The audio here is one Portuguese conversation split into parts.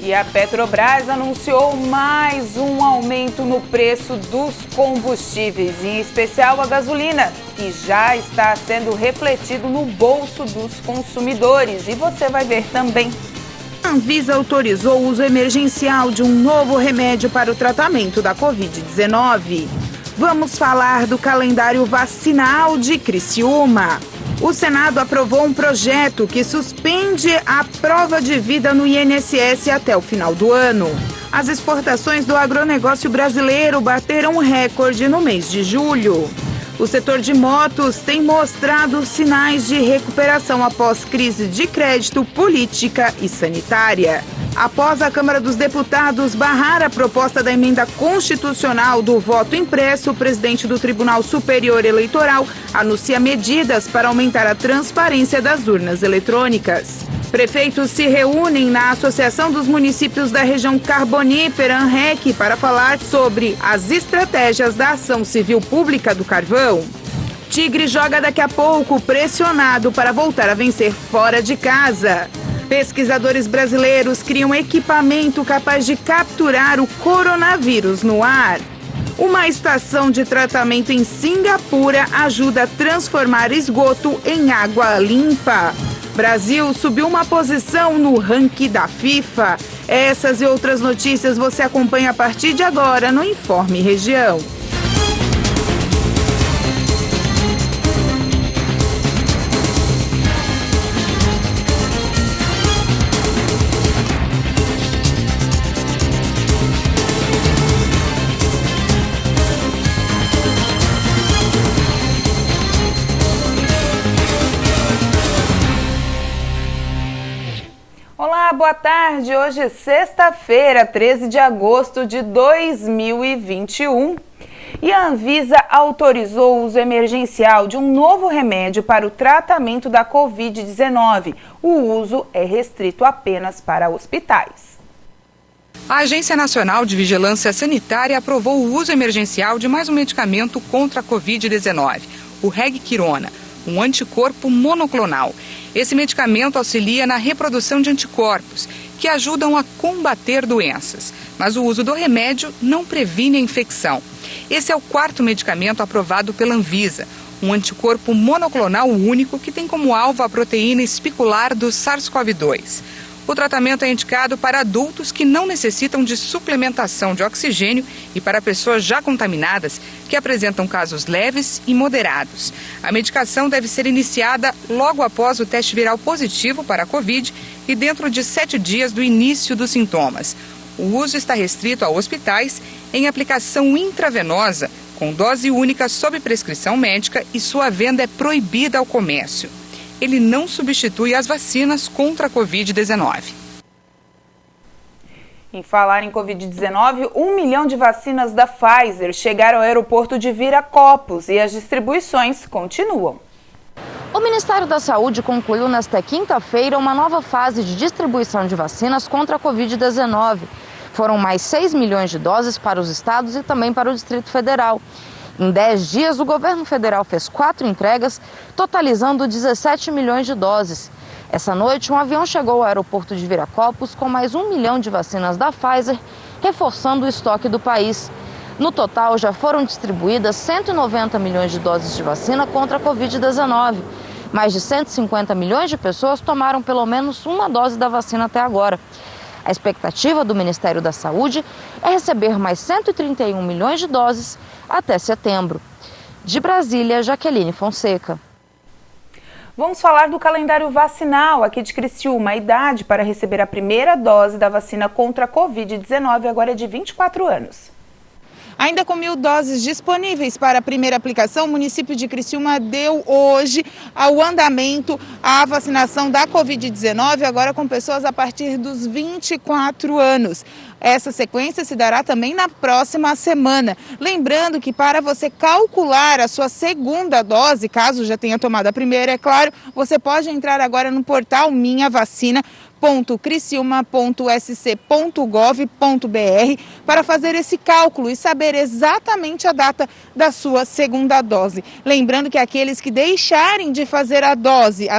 E a Petrobras anunciou mais um aumento no preço dos combustíveis, em especial a gasolina, que já está sendo refletido no bolso dos consumidores. E você vai ver também. A Anvisa autorizou o uso emergencial de um novo remédio para o tratamento da Covid-19. Vamos falar do calendário vacinal de Criciúma. O Senado aprovou um projeto que suspende a prova de vida no INSS até o final do ano. As exportações do agronegócio brasileiro bateram recorde no mês de julho. O setor de motos tem mostrado sinais de recuperação após crise de crédito, política e sanitária. Após a Câmara dos Deputados barrar a proposta da emenda constitucional do voto impresso, o presidente do Tribunal Superior Eleitoral anuncia medidas para aumentar a transparência das urnas eletrônicas. Prefeitos se reúnem na Associação dos Municípios da Região Carbonífera, ANREC, para falar sobre as estratégias da Ação Civil Pública do Carvão. Tigre joga daqui a pouco, pressionado para voltar a vencer fora de casa. Pesquisadores brasileiros criam equipamento capaz de capturar o coronavírus no ar. Uma estação de tratamento em Singapura ajuda a transformar esgoto em água limpa. Brasil subiu uma posição no ranking da FIFA. Essas e outras notícias você acompanha a partir de agora no Informe Região. Olá, boa tarde. Hoje é sexta-feira, 13 de agosto de 2021. E a Anvisa autorizou o uso emergencial de um novo remédio para o tratamento da Covid-19. O uso é restrito apenas para hospitais. A Agência Nacional de Vigilância Sanitária aprovou o uso emergencial de mais um medicamento contra a Covid-19, o Regquirona, um anticorpo monoclonal. Esse medicamento auxilia na reprodução de anticorpos, que ajudam a combater doenças. Mas o uso do remédio não previne a infecção. Esse é o quarto medicamento aprovado pela Anvisa, um anticorpo monoclonal único que tem como alvo a proteína espicular do SARS-CoV-2. O tratamento é indicado para adultos que não necessitam de suplementação de oxigênio e para pessoas já contaminadas que apresentam casos leves e moderados. A medicação deve ser iniciada logo após o teste viral positivo para a Covid e dentro de 7 dias do início dos sintomas. O uso está restrito a hospitais em aplicação intravenosa, com dose única sob prescrição médica e sua venda é proibida ao comércio. Ele não substitui as vacinas contra a Covid-19. Em falar em Covid-19, 1 milhão de vacinas da Pfizer chegaram ao aeroporto de Viracopos e as distribuições continuam. O Ministério da Saúde concluiu nesta quinta-feira uma nova fase de distribuição de vacinas contra a Covid-19. Foram mais 6 milhões de doses para os estados e também para o Distrito Federal. Em 10 dias, o governo federal fez 4 entregas, totalizando 17 milhões de doses. Essa noite, um avião chegou ao aeroporto de Viracopos com mais 1 milhão de vacinas da Pfizer, reforçando o estoque do país. No total, já foram distribuídas 190 milhões de doses de vacina contra a Covid-19. Mais de 150 milhões de pessoas tomaram pelo menos uma dose da vacina até agora. A expectativa do Ministério da Saúde é receber mais 131 milhões de doses até setembro. De Brasília, Jaqueline Fonseca. Vamos falar do calendário vacinal aqui de Criciúma. A idade para receber a primeira dose da vacina contra a Covid-19 agora é de 24 anos. Ainda com 1.000 doses disponíveis para a primeira aplicação, o município de Criciúma deu hoje ao andamento a vacinação da Covid-19, agora com pessoas a partir dos 24 anos. Essa sequência se dará também na próxima semana. Lembrando que para você calcular a sua segunda dose, caso já tenha tomado a primeira, é claro, você pode entrar agora no portal Minha Vacina, criciuma.sc.gov.br para fazer esse cálculo e saber exatamente a data da sua segunda dose. Lembrando que aqueles que deixarem de fazer a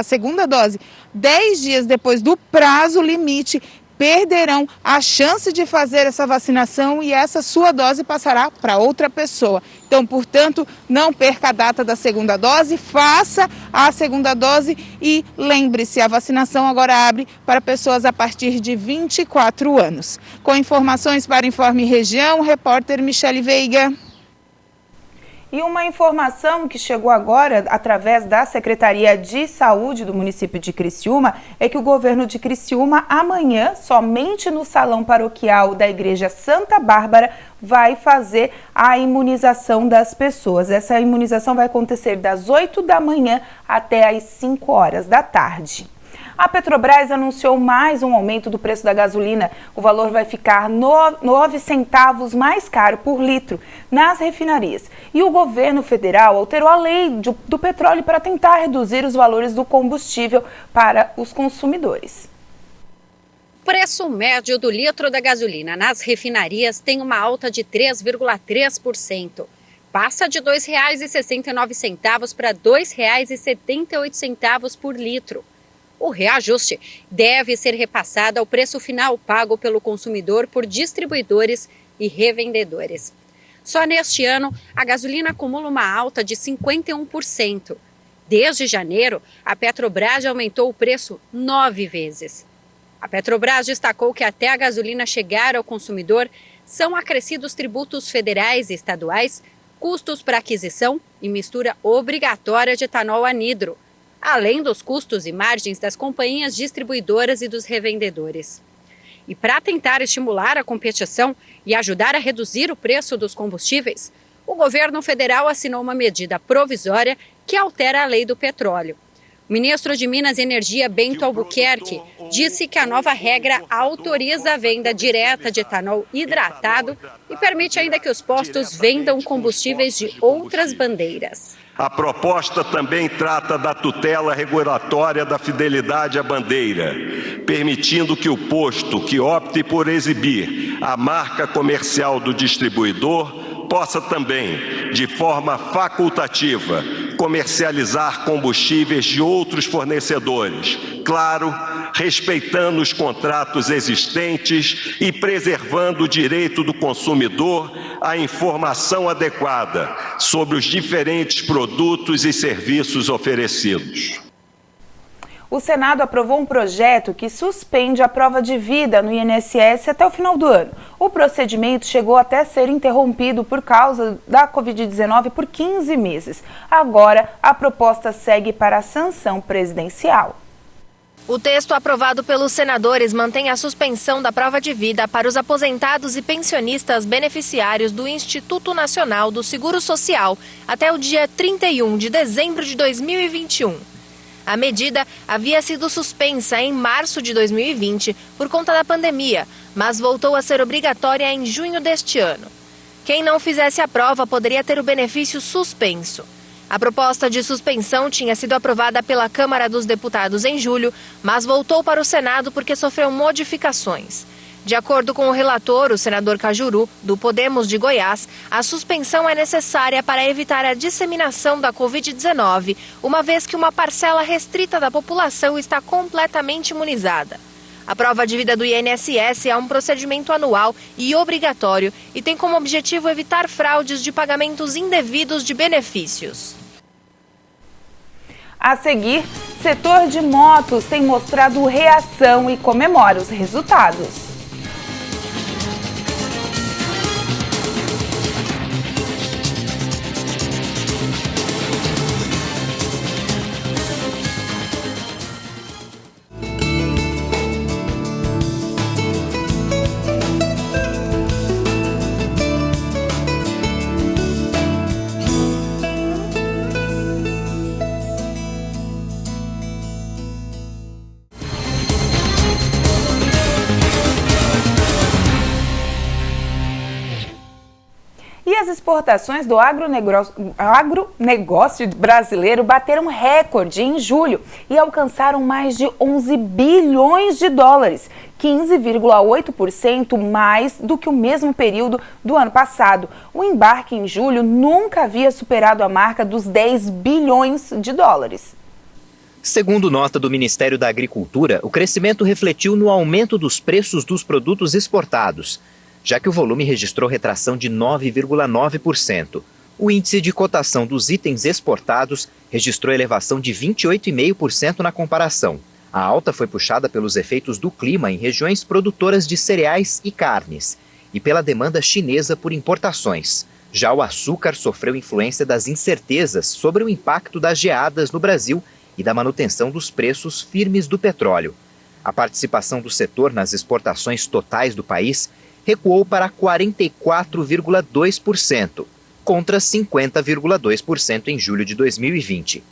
segunda dose, 10 dias depois do prazo limite, perderão a chance de fazer essa vacinação e essa sua dose passará para outra pessoa. Então, portanto, não perca a data da segunda dose, faça a segunda dose e lembre-se, a vacinação agora abre para pessoas a partir de 24 anos. Com informações para Informe Região, o repórter Michele Veiga. E uma informação que chegou agora através da Secretaria de Saúde do município de Criciúma é que o governo de Criciúma amanhã, somente no salão paroquial da Igreja Santa Bárbara, vai fazer a imunização das pessoas. Essa imunização vai acontecer das 8 da manhã até as 5 horas da tarde. A Petrobras anunciou mais um aumento do preço da gasolina. O valor vai ficar 9 centavos mais caro por litro nas refinarias. E o governo federal alterou a lei do petróleo para tentar reduzir os valores do combustível para os consumidores. O preço médio do litro da gasolina nas refinarias tem uma alta de 3,3%. Passa de R$ 2,69 para R$ 2,78 por litro. O reajuste deve ser repassado ao preço final pago pelo consumidor por distribuidores e revendedores. Só neste ano, a gasolina acumula uma alta de 51%. Desde janeiro, a Petrobras aumentou o preço 9 vezes. A Petrobras destacou que até a gasolina chegar ao consumidor, são acrescidos tributos federais e estaduais, custos para aquisição e mistura obrigatória de etanol anidro, além dos custos e margens das companhias distribuidoras e dos revendedores. E para tentar estimular a competição e ajudar a reduzir o preço dos combustíveis, o governo federal assinou uma medida provisória que altera a lei do petróleo. O ministro de Minas e Energia, Bento Albuquerque, disse que a nova regra autoriza a venda direta de etanol hidratado e permite ainda que os postos vendam combustíveis de outras bandeiras. A proposta também trata da tutela regulatória da fidelidade à bandeira, permitindo que o posto que opte por exibir a marca comercial do distribuidor possa também, de forma facultativa, comercializar combustíveis de outros fornecedores, claro, respeitando os contratos existentes e preservando o direito do consumidor à informação adequada sobre os diferentes produtos e serviços oferecidos. O Senado aprovou um projeto que suspende a prova de vida no INSS até o final do ano. O procedimento chegou até a ser interrompido por causa da Covid-19 por 15 meses. Agora, a proposta segue para a sanção presidencial. O texto aprovado pelos senadores mantém a suspensão da prova de vida para os aposentados e pensionistas beneficiários do Instituto Nacional do Seguro Social até o dia 31 de dezembro de 2021. A medida havia sido suspensa em março de 2020 por conta da pandemia, mas voltou a ser obrigatória em junho deste ano. Quem não fizesse a prova poderia ter o benefício suspenso. A proposta de suspensão tinha sido aprovada pela Câmara dos Deputados em julho, mas voltou para o Senado porque sofreu modificações. De acordo com o relator, o senador Cajuru, do Podemos de Goiás, a suspensão é necessária para evitar a disseminação da Covid-19, uma vez que uma parcela restrita da população está completamente imunizada. A prova de vida do INSS é um procedimento anual e obrigatório e tem como objetivo evitar fraudes de pagamentos indevidos de benefícios. A seguir, setor de motos tem mostrado reação e comemora os resultados. E as exportações do agronegócio brasileiro bateram recorde em julho e alcançaram mais de 11 bilhões de dólares, 15,8% mais do que o mesmo período do ano passado. O embarque em julho nunca havia superado a marca dos 10 bilhões de dólares. Segundo nota do Ministério da Agricultura, o crescimento refletiu no aumento dos preços dos produtos exportados, já que o volume registrou retração de 9,9%. O índice de cotação dos itens exportados registrou elevação de 28,5% na comparação. A alta foi puxada pelos efeitos do clima em regiões produtoras de cereais e carnes e pela demanda chinesa por importações. Já o açúcar sofreu influência das incertezas sobre o impacto das geadas no Brasil e da manutenção dos preços firmes do petróleo. A participação do setor nas exportações totais do país recuou para 44,2%, contra 50,2% em julho de 2020.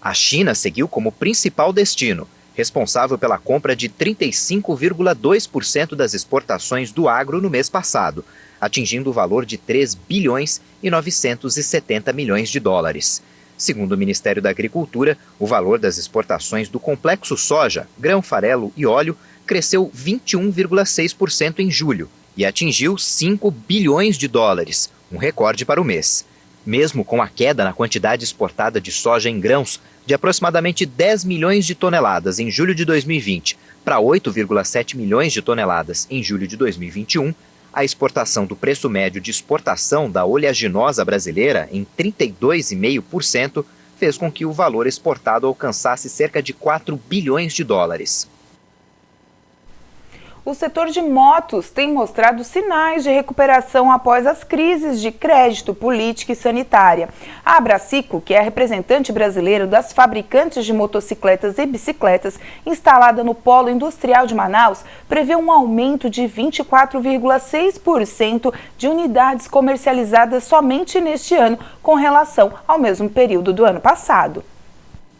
A China seguiu como principal destino, responsável pela compra de 35,2% das exportações do agro no mês passado, atingindo o valor de 3 bilhões e 970 milhões de dólares. Segundo o Ministério da Agricultura, o valor das exportações do complexo soja, grão, farelo e óleo cresceu 21,6% em julho e atingiu 5 bilhões de dólares, um recorde para o mês. Mesmo com a queda na quantidade exportada de soja em grãos, de aproximadamente 10 milhões de toneladas em julho de 2020 para 8,7 milhões de toneladas em julho de 2021, a exportação do preço médio de exportação da oleaginosa brasileira em 32,5% fez com que o valor exportado alcançasse cerca de 4 bilhões de dólares. O setor de motos tem mostrado sinais de recuperação após as crises de crédito, política e sanitária. A Abraciclo, que é a representante brasileira das fabricantes de motocicletas e bicicletas, instalada no Polo Industrial de Manaus, prevê um aumento de 24,6% de unidades comercializadas somente neste ano, com relação ao mesmo período do ano passado.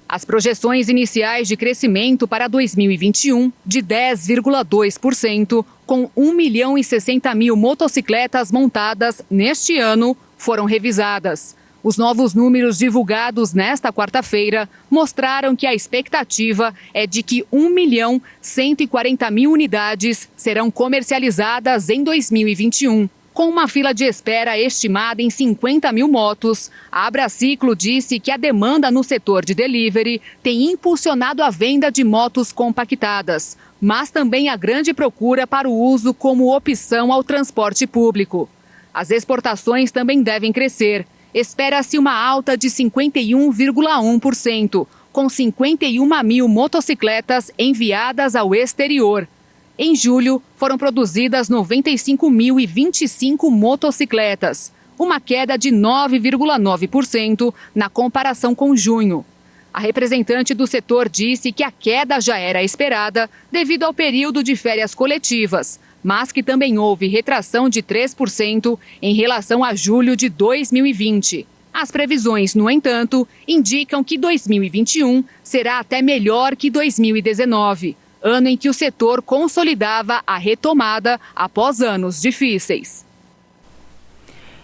As projeções iniciais de crescimento para 2021 de 10,2%, com 1.060.000 motocicletas montadas neste ano, foram revisadas. Os novos números divulgados nesta quarta-feira mostraram que a expectativa é de que 1.140.000 unidades serão comercializadas em 2021. Com uma fila de espera estimada em 50.000 motos, a Abraciclo disse que a demanda no setor de delivery tem impulsionado a venda de motos compactadas, mas também a grande procura para o uso como opção ao transporte público. As exportações também devem crescer. Espera-se uma alta de 51,1%, com 51.000 motocicletas enviadas ao exterior. Em julho, foram produzidas 95.025 motocicletas, uma queda de 9,9% na comparação com junho. A representante do setor disse que a queda já era esperada devido ao período de férias coletivas, mas que também houve retração de 3% em relação a julho de 2020. As previsões, no entanto, indicam que 2021 será até melhor que 2019. Ano em que o setor consolidava a retomada após anos difíceis.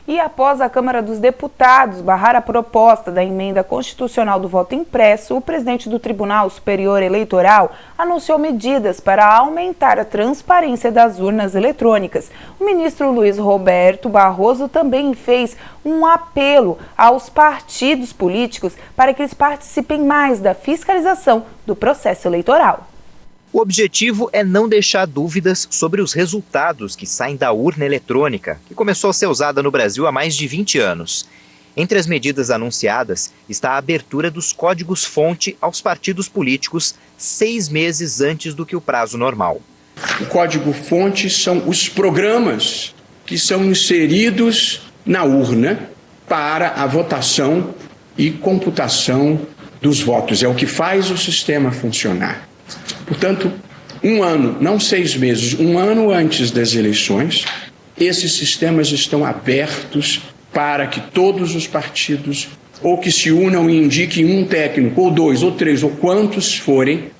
E após a Câmara dos Deputados barrar a proposta da emenda constitucional do voto impresso, o presidente do Tribunal Superior Eleitoral anunciou medidas para aumentar a transparência das urnas eletrônicas. O ministro Luiz Roberto Barroso também fez um apelo aos partidos políticos para que eles participem mais da fiscalização do processo eleitoral. O objetivo é não deixar dúvidas sobre os resultados que saem da urna eletrônica, que começou a ser usada no Brasil há mais de 20 anos. Entre as medidas anunciadas está a abertura dos códigos-fonte aos partidos políticos 6 meses antes do que o prazo normal. O código-fonte são os programas que são inseridos na urna para a votação e computação dos votos. É o que faz o sistema funcionar. Portanto, um ano, não 6 meses, um ano antes das eleições, esses sistemas estão abertos para que todos os partidos ou que se unam e indiquem um técnico, ou 2, ou 3, ou quantos forem,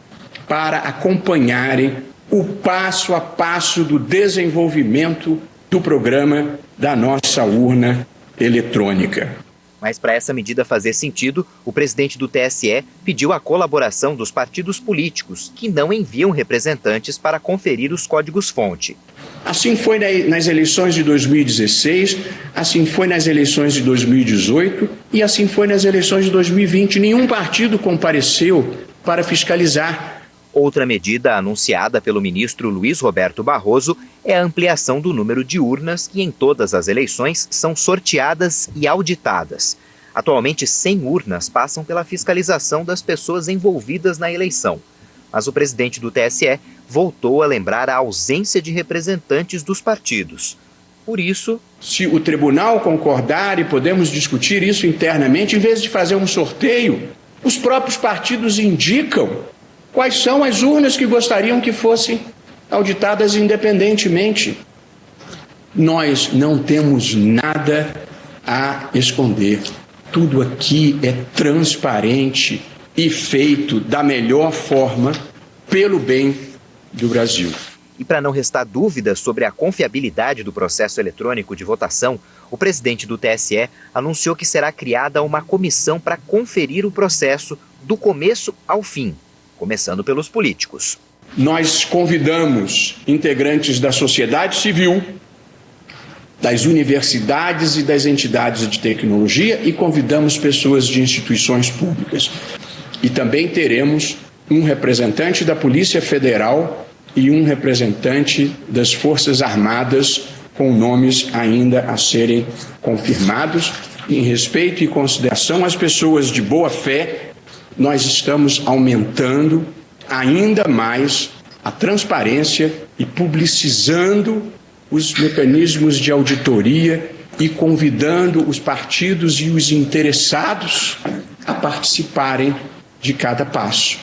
para acompanharem o passo a passo do desenvolvimento do programa da nossa urna eletrônica. Mas para essa medida fazer sentido, o presidente do TSE pediu a colaboração dos partidos políticos, que não enviam representantes para conferir os códigos-fonte. Assim foi nas eleições de 2016, assim foi nas eleições de 2018 e assim foi nas eleições de 2020. Nenhum partido compareceu para fiscalizar. Outra medida anunciada pelo ministro Luiz Roberto Barroso é a ampliação do número de urnas que em todas as eleições são sorteadas e auditadas. Atualmente, 100 urnas passam pela fiscalização das pessoas envolvidas na eleição. Mas o presidente do TSE voltou a lembrar a ausência de representantes dos partidos. Por isso, se o tribunal concordar e podemos discutir isso internamente, em vez de fazer um sorteio, os próprios partidos indicam quais são as urnas que gostariam que fossem auditadas independentemente. Nós não temos nada a esconder. Tudo aqui é transparente e feito da melhor forma pelo bem do Brasil. E para não restar dúvidas sobre a confiabilidade do processo eletrônico de votação, o presidente do TSE anunciou que será criada uma comissão para conferir o processo do começo ao fim, começando pelos políticos. Nós convidamos integrantes da sociedade civil, das universidades e das entidades de tecnologia e convidamos pessoas de instituições públicas. E também teremos um representante da Polícia Federal e um representante das Forças Armadas com nomes ainda a serem confirmados. Em respeito e consideração às pessoas de boa fé, nós estamos aumentando ainda mais a transparência e publicizando os mecanismos de auditoria e convidando os partidos e os interessados a participarem de cada passo.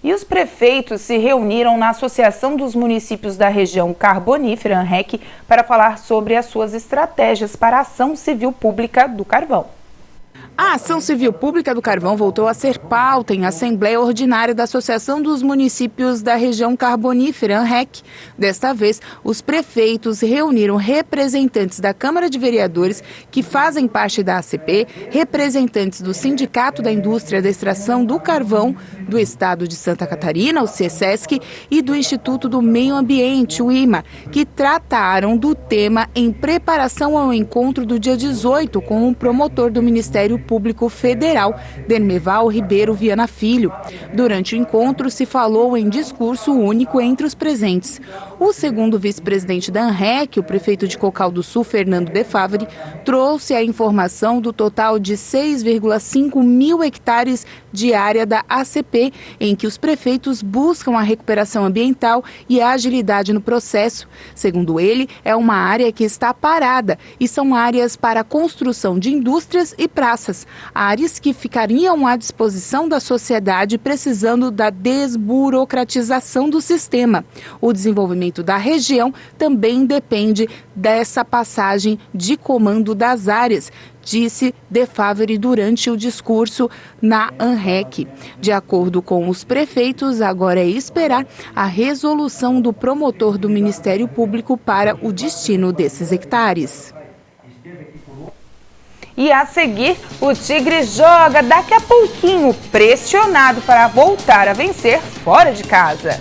E os prefeitos se reuniram na Associação dos Municípios da Região Carbonífera, ANREC, para falar sobre as suas estratégias para a ação civil pública do carvão. A ação civil pública do carvão voltou a ser pauta em Assembleia Ordinária da Associação dos Municípios da Região Carbonífera, ANREC. Desta vez, os prefeitos reuniram representantes da Câmara de Vereadores, que fazem parte da ACP, representantes do Sindicato da Indústria da Extração do Carvão do Estado de Santa Catarina, o CESESC, e do Instituto do Meio Ambiente, o IMA, que trataram do tema em preparação ao encontro do dia 18 com o promotor do Ministério Público Federal, Dermeval Ribeiro Viana Filho. Durante o encontro, se falou em discurso único entre os presentes. O segundo vice-presidente da ANREC, o prefeito de Cocal do Sul, Fernando De Favre, trouxe a informação do total de 6,5 mil hectares de área da ACP, em que os prefeitos buscam a recuperação ambiental e a agilidade no processo. Segundo ele, é uma área que está parada e são áreas para a construção de indústrias e praças, áreas que ficariam à disposição da sociedade precisando da desburocratização do sistema. O desenvolvimento da região também depende dessa passagem de comando das áreas, disse De Favre durante o discurso na ANREC. De acordo com os prefeitos, agora é esperar a resolução do promotor do Ministério Público para o destino desses hectares. E a seguir, o Tigre joga daqui a pouquinho, pressionado para voltar a vencer fora de casa.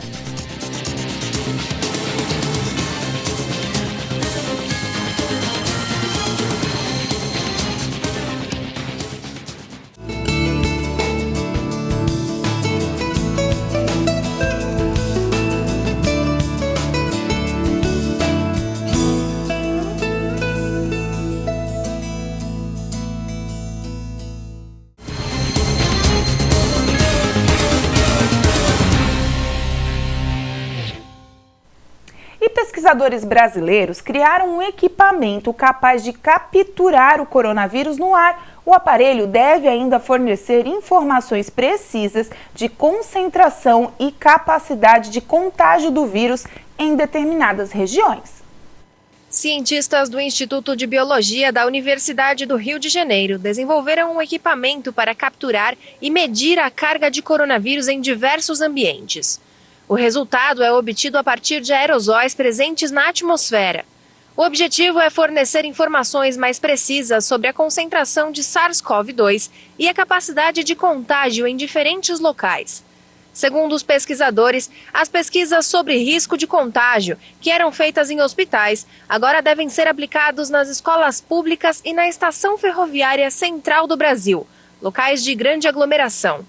Pesquisadores brasileiros criaram um equipamento capaz de capturar o coronavírus no ar. O aparelho deve ainda fornecer informações precisas de concentração e capacidade de contágio do vírus em determinadas regiões. Cientistas do Instituto de Biologia da Universidade do Rio de Janeiro desenvolveram um equipamento para capturar e medir a carga de coronavírus em diversos ambientes. O resultado é obtido a partir de aerosóis presentes na atmosfera. O objetivo é fornecer informações mais precisas sobre a concentração de SARS-CoV-2 e a capacidade de contágio em diferentes locais. Segundo os pesquisadores, as pesquisas sobre risco de contágio, que eram feitas em hospitais, agora devem ser aplicadas nas escolas públicas e na Estação Ferroviária Central do Brasil, locais de grande aglomeração.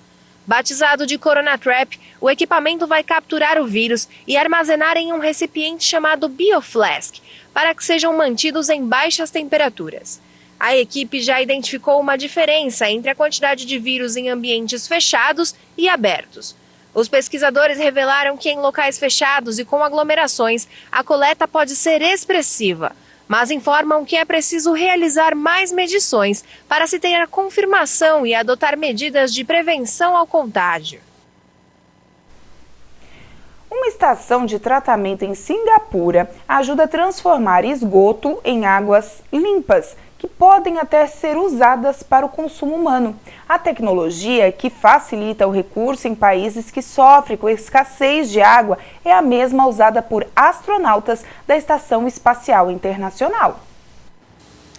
Batizado de Corona Trap, o equipamento vai capturar o vírus e armazenar em um recipiente chamado Bioflask, para que sejam mantidos em baixas temperaturas. A equipe já identificou uma diferença entre a quantidade de vírus em ambientes fechados e abertos. Os pesquisadores revelaram que em locais fechados e com aglomerações, a coleta pode ser expressiva, mas informam que é preciso realizar mais medições para se ter a confirmação e adotar medidas de prevenção ao contágio. Uma estação de tratamento em Singapura ajuda a transformar esgoto em águas limpas, que podem até ser usadas para o consumo humano. A tecnologia que facilita o recurso em países que sofrem com escassez de água é a mesma usada por astronautas da Estação Espacial Internacional.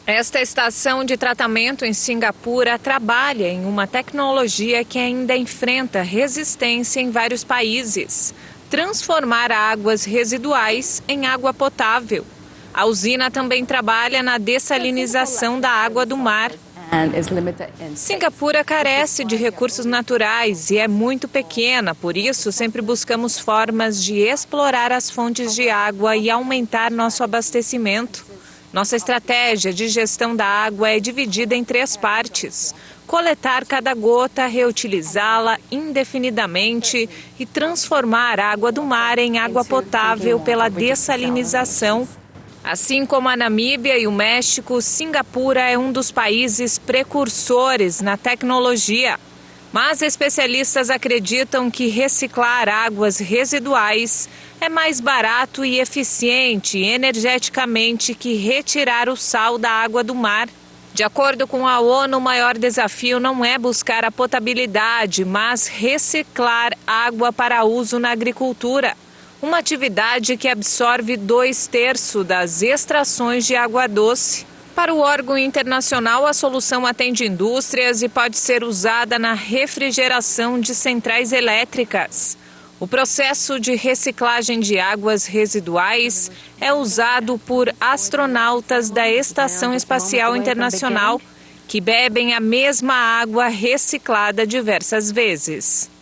Esta estação de tratamento em Singapura trabalha em uma tecnologia que ainda enfrenta resistência em vários países: transformar águas residuais em água potável. A usina também trabalha na dessalinização da água do mar. Singapura carece de recursos naturais e é muito pequena, por isso sempre buscamos formas de explorar as fontes de água e aumentar nosso abastecimento. Nossa estratégia de gestão da água é dividida em 3 partes: coletar cada gota, reutilizá-la indefinidamente e transformar a água do mar em água potável pela dessalinização. Assim como a Namíbia e o México, Singapura é um dos países precursores na tecnologia. Mas especialistas acreditam que reciclar águas residuais é mais barato e eficiente energeticamente que retirar o sal da água do mar. De acordo com a ONU, o maior desafio não é buscar a potabilidade, mas reciclar água para uso na agricultura. Uma atividade que absorve 2/3 das extrações de água doce. Para o órgão internacional, a solução atende indústrias e pode ser usada na refrigeração de centrais elétricas. O processo de reciclagem de águas residuais é usado por astronautas da Estação Espacial Internacional, que bebem a mesma água reciclada diversas vezes.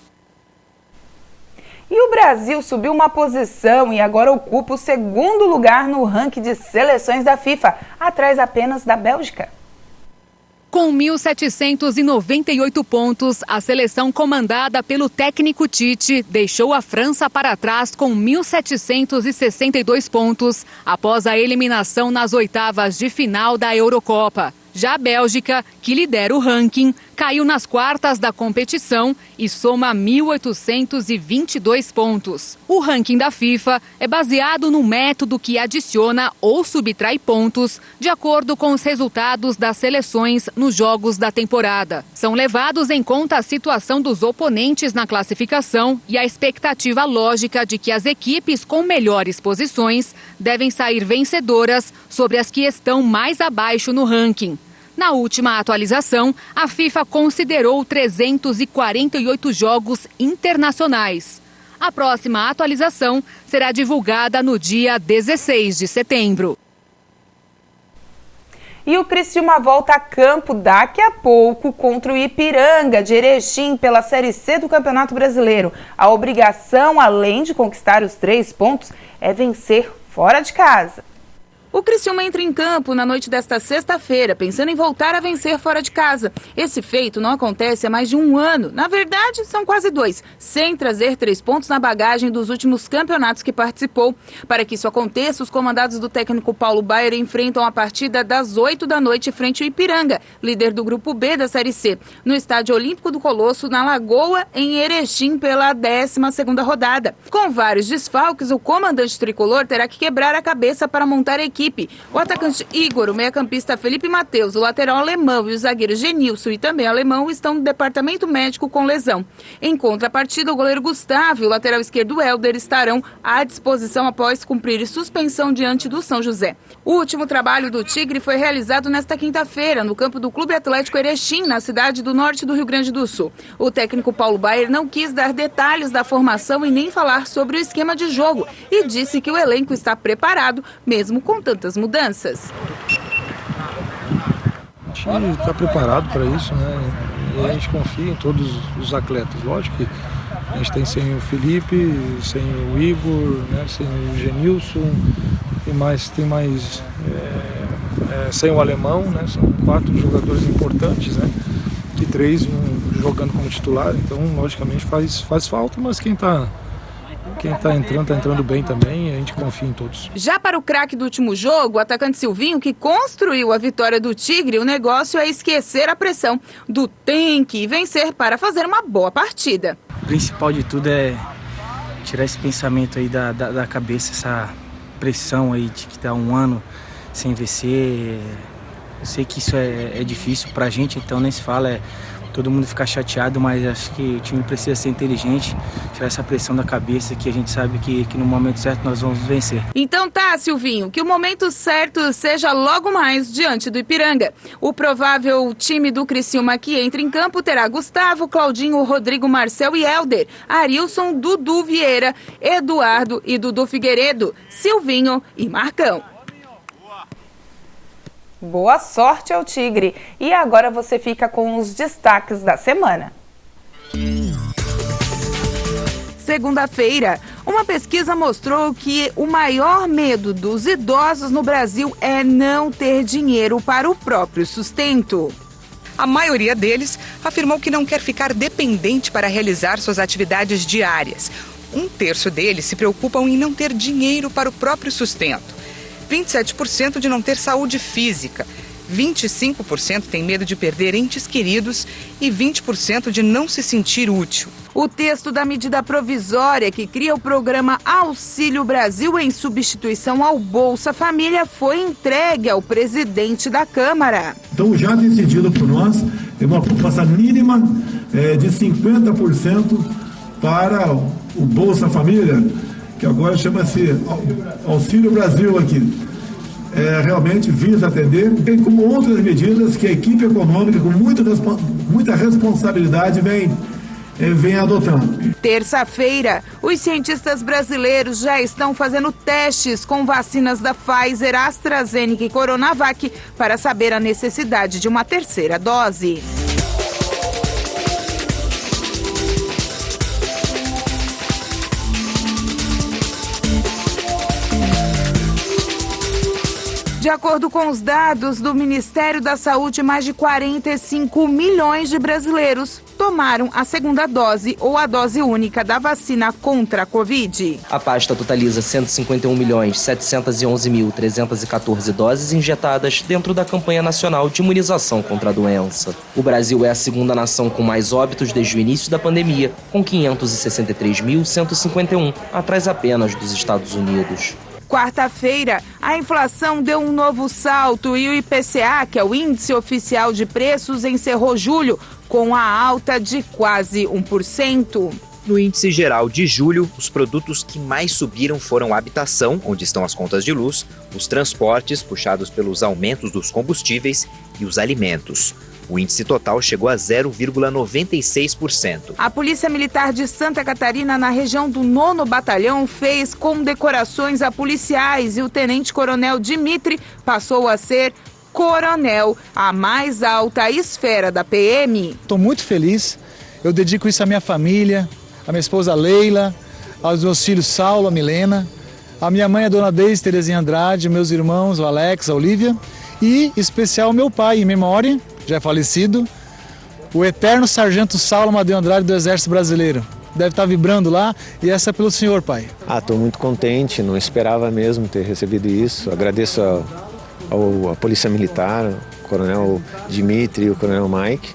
E o Brasil subiu uma posição e agora ocupa o 2º lugar no ranking de seleções da FIFA, atrás apenas da Bélgica. Com 1.798 pontos, a seleção comandada pelo técnico Tite deixou a França para trás com 1.762 pontos após a eliminação nas oitavas de final da Eurocopa. Já a Bélgica, que lidera o ranking, caiu nas quartas da competição e soma 1.822 pontos. O ranking da FIFA é baseado no método que adiciona ou subtrai pontos de acordo com os resultados das seleções nos jogos da temporada. São levados em conta a situação dos oponentes na classificação e a expectativa lógica de que as equipes com melhores posições devem sair vencedoras sobre as que estão mais abaixo no ranking. Na última atualização, a FIFA considerou 348 jogos internacionais. A próxima atualização será divulgada no dia 16 de setembro. E o Criciúma volta a campo daqui a pouco contra o Ipiranga de Erechim pela Série C do Campeonato Brasileiro. A obrigação, além de conquistar os 3 pontos, é vencer fora de casa. O Criciúma entra em campo na noite desta sexta-feira, pensando em voltar a vencer fora de casa. Esse feito não acontece há mais de 1 ano. Na verdade, são quase 2, sem trazer 3 pontos na bagagem dos últimos campeonatos que participou. Para que isso aconteça, os comandados do técnico Paulo Baier enfrentam a partida das 8 da noite frente ao Ipiranga, líder do Grupo B da Série C, no Estádio Olímpico do Colosso, na Lagoa, em Erechim, pela 12ª rodada. Com vários desfalques, o comandante tricolor terá que quebrar a cabeça para montar a equipe. O atacante Igor, o meio-campista Felipe Matheus, o lateral alemão e o zagueiro Genilson e também alemão estão no departamento médico com lesão. Em contrapartida, o goleiro Gustavo e o lateral esquerdo Helder estarão à disposição após cumprir suspensão diante do São José. O último trabalho do Tigre foi realizado nesta quinta-feira, no campo do Clube Atlético Erechim, na cidade do norte do Rio Grande do Sul. O técnico Paulo Baier não quis dar detalhes da formação e nem falar sobre o esquema de jogo e disse que o elenco está preparado, mesmo com tantas mudanças. A gente está preparado para isso, né? E a gente confia em todos os atletas. Lógico que a gente tem sem o Felipe, sem o Igor, né, sem o Genilson, tem mais sem o Alemão, né, são 4 jogadores importantes, né, que 3 jogando como titular, então logicamente faz falta, mas quem tá entrando bem também, a gente confia em todos. Já para o craque do último jogo, o atacante Silvinho, que construiu a vitória do Tigre, o negócio é esquecer a pressão do tem que vencer para fazer uma boa partida. O principal de tudo é tirar esse pensamento aí da cabeça, essa pressão aí de que tá um ano sem vencer. Eu sei que isso é difícil pra gente, então nem se fala, todo mundo fica chateado, mas acho que o time precisa ser inteligente, tirar essa pressão da cabeça, que a gente sabe que no momento certo nós vamos vencer. Então tá, Silvinho, que o momento certo seja logo mais diante do Ipiranga. O provável time do Criciúma que entra em campo terá Gustavo, Claudinho, Rodrigo, Marcel e Helder, Arilson, Dudu Vieira, Eduardo e Dudu Figueiredo, Silvinho e Marcão. Boa sorte ao Tigre. E agora você fica com os destaques da semana. Segunda-feira, uma pesquisa mostrou que o maior medo dos idosos no Brasil é não ter dinheiro para o próprio sustento. A maioria deles afirmou que não quer ficar dependente para realizar suas atividades diárias. 1/3 deles se preocupam em não ter dinheiro para o próprio sustento. 27% de não ter saúde física, 25% tem medo de perder entes queridos e 20% de não se sentir útil. O texto da medida provisória que cria o programa Auxílio Brasil em substituição ao Bolsa Família foi entregue ao presidente da Câmara. Então, já decidido por nós, é uma poupança mínima de 50% para o Bolsa Família, que agora chama-se Auxílio Brasil aqui. Realmente visa atender, bem como outras medidas que a equipe econômica, com muita responsabilidade, vem adotando. Terça-feira, os cientistas brasileiros já estão fazendo testes com vacinas da Pfizer, AstraZeneca e Coronavac para saber a necessidade de uma terceira dose. De acordo com os dados do Ministério da Saúde, mais de 45 milhões de brasileiros tomaram a segunda dose ou a dose única da vacina contra a Covid. A pasta totaliza 151.711.314 doses injetadas dentro da campanha nacional de imunização contra a doença. O Brasil é a segunda nação com mais óbitos desde o início da pandemia, com 563.151, atrás apenas dos Estados Unidos. Quarta-feira, a inflação deu um novo salto e o IPCA, que é o Índice Oficial de Preços, encerrou julho com a alta de quase 1%. No índice geral de julho, os produtos que mais subiram foram a habitação, onde estão as contas de luz, os transportes, puxados pelos aumentos dos combustíveis, e os alimentos. O índice total chegou a 0,96%. A Polícia Militar de Santa Catarina, na região do 9º Batalhão, fez condecorações a policiais e o tenente-coronel Dimitri passou a ser coronel, a mais alta esfera da PM. Estou muito feliz, eu dedico isso à minha família, à minha esposa Leila, aos meus filhos Saulo, a Milena, a minha mãe, a dona Deise Terezinha Andrade, meus irmãos, o Alex, a Olívia, e em especial meu pai, em memória, já é falecido, o eterno sargento Saulo Amadeu Andrade do Exército Brasileiro. Deve estar vibrando lá, e essa é pelo senhor, pai. Estou muito contente, não esperava mesmo ter recebido isso. Agradeço à Polícia Militar, o Coronel Dimitri e o Coronel Mike,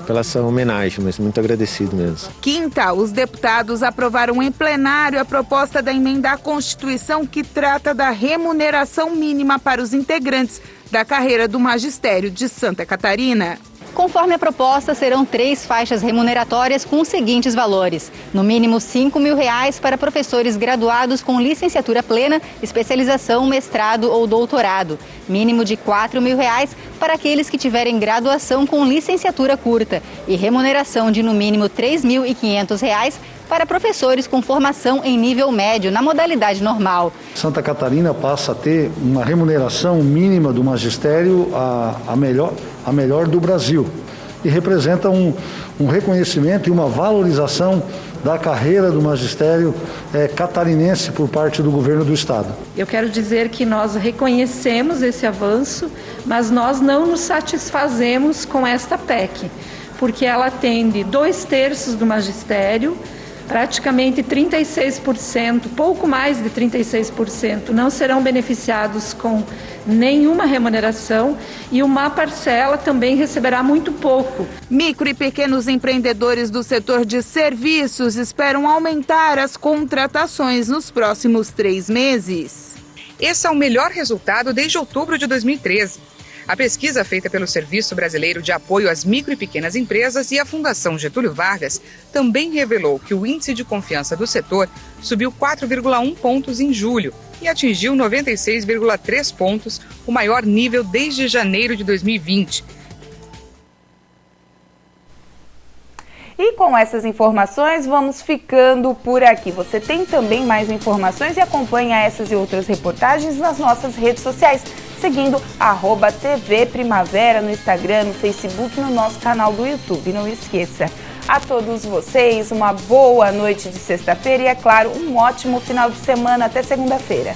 pela essa homenagem, mas muito agradecido mesmo. Quinta, os deputados aprovaram em plenário a proposta da emenda à Constituição que trata da remuneração mínima para os integrantes da carreira do magistério de Santa Catarina. Conforme a proposta, serão 3 faixas remuneratórias com os seguintes valores. No mínimo R$ 5.000 para professores graduados com licenciatura plena, especialização, mestrado ou doutorado. Mínimo de R$ 4.000 para aqueles que tiverem graduação com licenciatura curta. E remuneração de no mínimo R$ 3.500 para professores com formação em nível médio, na modalidade normal. Santa Catarina passa a ter uma remuneração mínima do magistério a melhor do Brasil. e representa um reconhecimento e uma valorização da carreira do magistério catarinense por parte do governo do Estado. Eu quero dizer que nós reconhecemos esse avanço, mas nós não nos satisfazemos com esta PEC, porque ela atende 2/3 do magistério, praticamente 36%, pouco mais de 36%, não serão beneficiados com nenhuma remuneração e uma parcela também receberá muito pouco. Micro e pequenos empreendedores do setor de serviços esperam aumentar as contratações nos próximos 3 meses. Esse é o melhor resultado desde outubro de 2013. A pesquisa feita pelo Serviço Brasileiro de Apoio às Micro e Pequenas Empresas e a Fundação Getúlio Vargas também revelou que o índice de confiança do setor subiu 4,1 pontos em julho e atingiu 96,3 pontos, o maior nível desde janeiro de 2020. E com essas informações, vamos ficando por aqui. Você tem também mais informações e acompanha essas e outras reportagens nas nossas redes sociais, seguindo @TV Primavera no Instagram, no Facebook e no nosso canal do YouTube. Não esqueça. A todos vocês, uma boa noite de sexta-feira e, é claro, um ótimo final de semana. Até segunda-feira.